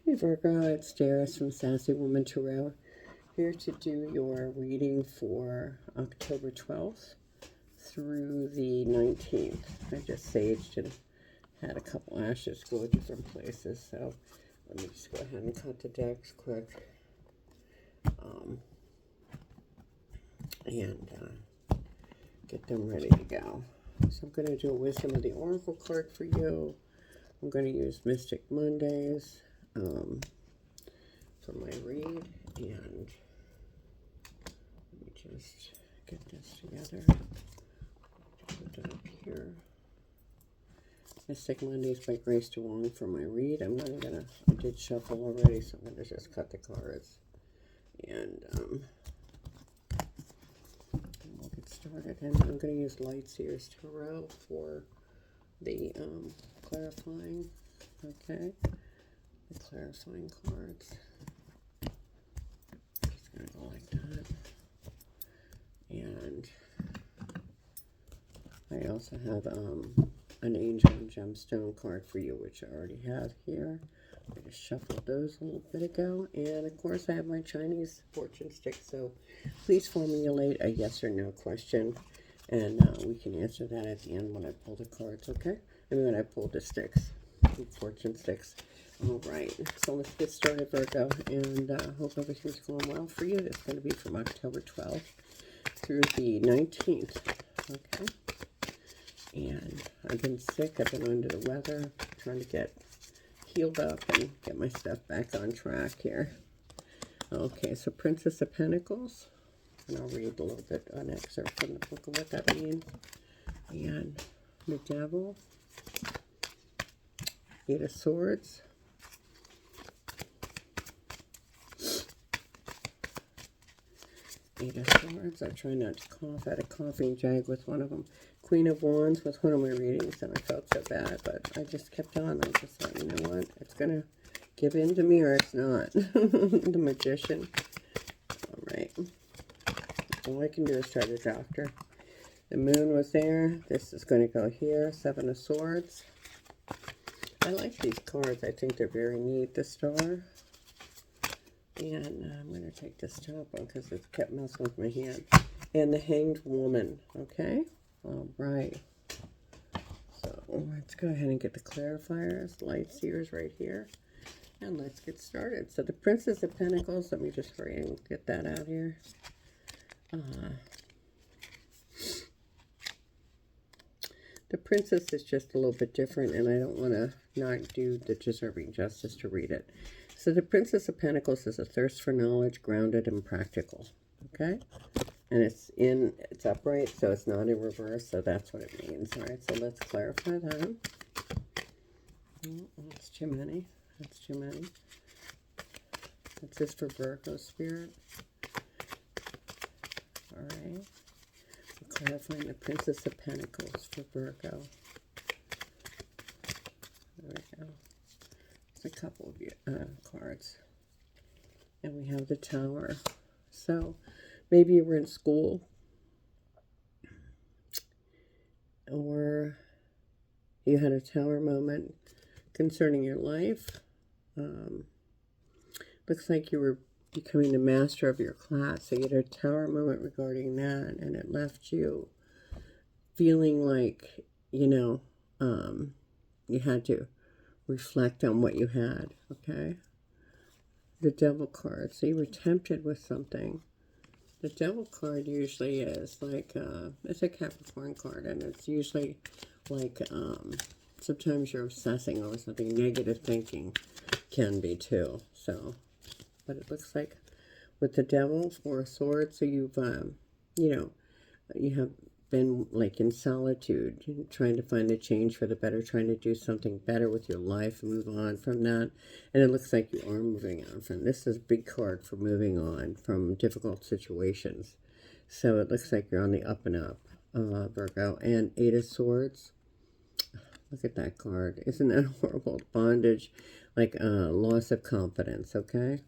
Hey Virgo, it's Darius from Sassy Woman Tarot, here to do your reading for October 12th through the 19th. I just saged and had a couple ashes go different places, so let me just go ahead and cut the decks quick. And get them ready to go. So I'm going to do a Wisdom of the Oracle card for you. I'm going to use Mystic Mondays for my read, and let me just get this together. Put that up here. Mystic Mondays by Grace DeWong for my read. I'm not gonna, I did shuffle already, so I'm gonna just cut the cards, and we'll get started. And I'm gonna use Lightseers Tarot for the clarifying. Okay. The clarifying cards. Just gonna go like that. And I also have an angel and gemstone card for you, which I already have here. I just shuffled those a little bit ago. And of course I have my Chinese fortune stick, so please formulate a yes or no question, and we can answer that at the end when I pull the cards, okay? And when I pull the sticks, the fortune sticks. All right, so let's get started, Virgo, and hope everything's going well for you. It's going to be from October 12th through the 19th, okay? And I've been sick. I've been under the weather, trying to get healed up and get my stuff back on track here. Okay, so Princess of Pentacles, and I'll read a little bit, an excerpt from the book of what that means. And the Devil, Eight of Swords, Eight of Swords. I try not to cough. I had a coughing jag with one of them. Queen of Wands with one of my readings, and I felt so bad, but I just kept on. I just thought, you know what? It's going to give in to me, or it's not. The Magician. All right. All I can do is try to doctor. The Moon was there. This is going to go here. Seven of Swords. I like these cards. I think they're very neat. The Star. And I'm going to take this top one because it's kept messing with my hand. And the Hanged Woman. Okay? All right. So let's go ahead and get the clarifiers. Lightseers right here. And let's get started. So the Princess of Pentacles. Let me just hurry and get that out here. The Princess is just a little bit different, and I don't want to not do the deserving justice to read it. So the Princess of Pentacles is a thirst for knowledge, grounded and practical. Okay? And it's upright, so it's not in reverse, so that's what it means. All right, so let's clarify that. Oh, that's too many. That's too many. That's just for Virgo spirit. All right. We're clarifying the Princess of Pentacles for Virgo. There we go. A couple of cards, and we have the Tower. So maybe you were in school, or you had a Tower moment concerning your life. Looks like you were becoming the master of your class, so you had a Tower moment regarding that, and it left you feeling like, you know, you had to reflect on what you had, okay? The Devil card. So you were tempted with something. The Devil card usually is like, it's a Capricorn card, and it's usually like, sometimes you're obsessing over something. Negative thinking can be too. So, but it looks like with the Devil, Four of Swords, so you've, you know, you have been like in solitude, trying to find a change for the better, trying to do something better with your life, move on from that. And it looks like you are moving on from this. Is a big card for moving on from difficult situations. So it looks like you're on the up and up, Virgo. And Eight of Swords. Look at that card. Isn't that horrible? Bondage, like loss of confidence, okay?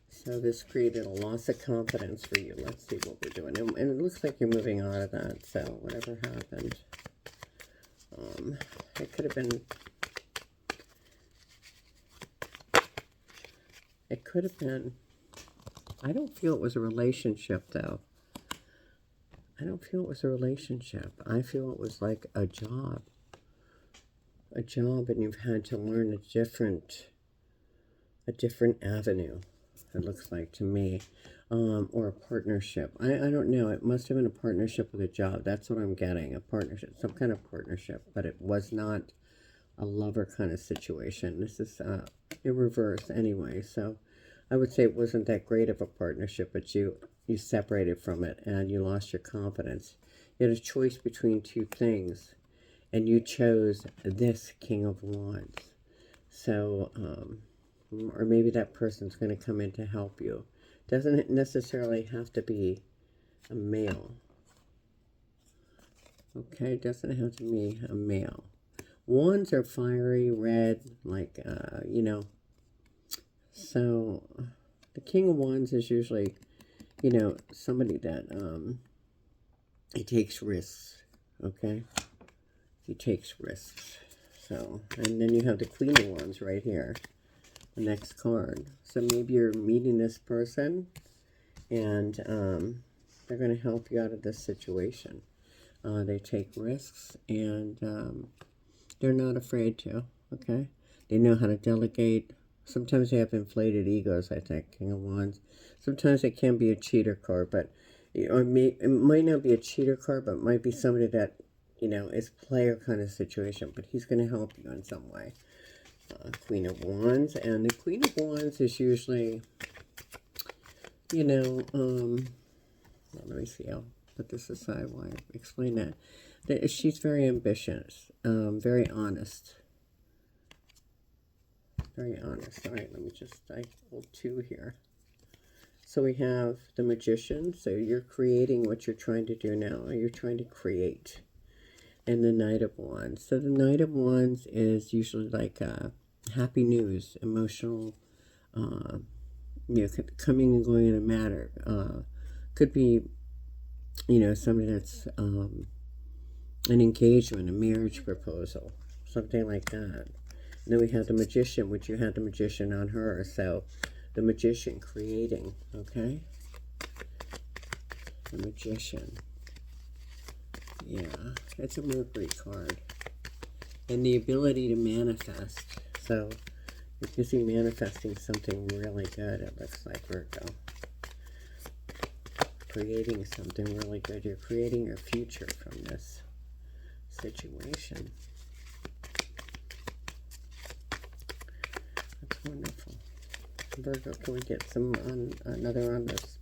So this created a loss of confidence for you. Let's see what we're doing. And it looks like you're moving out of that. So whatever happened, it could have been It could have been. I don't feel it was a relationship, though. I don't feel it was a relationship. I feel it was like a job. A job, and you've had to learn a different avenue, it looks like to me. Or a partnership. I don't know. It must have been a partnership with a job. That's what I'm getting. A partnership. Some kind of partnership. But it was not a lover kind of situation. This is in reverse anyway. So I would say it wasn't that great of a partnership, but you separated from it and you lost your confidence. You had a choice between two things, and you chose this King of Wands. So, or maybe that person's going to come in to help you. Doesn't necessarily have to be a male. Okay, doesn't have to be a male. Wands are fiery, red, like, you know. So, the King of Wands is usually, you know, somebody that, he takes risks, okay? He takes risks. So, and then you have the Queen of Wands right here. The next card. So maybe you're meeting this person and they're going to help you out of this situation. They take risks and they're not afraid to, okay? They know how to delegate. Sometimes they have inflated egos, I think, King of Wands. Sometimes it can be a cheater card, but it might not be a cheater card, but it might be somebody that, you know, is player kind of situation, but he's going to help you in some way. Queen of Wands, and the Queen of Wands is usually, you know, let me see, I'll put this aside while I explain that she's very ambitious, very honest. Very honest. All right, let me just, I hold two here. So we have the Magician, so you're creating what you're trying to do now, you're trying to create. And the Knight of Wands. So the Knight of Wands is usually like happy news, emotional, you know, coming and going in a matter. Could be, you know, somebody that's an engagement, a marriage proposal, something like that. And then we have the Magician, which you had the Magician on her. So the Magician creating, okay? The Magician. Yeah, it's a Mercury card. And the ability to manifest. So, you're busy manifesting something really good, it looks like, Virgo. Creating something really good. You're creating your future from this situation. That's wonderful. Virgo, can we get some another on this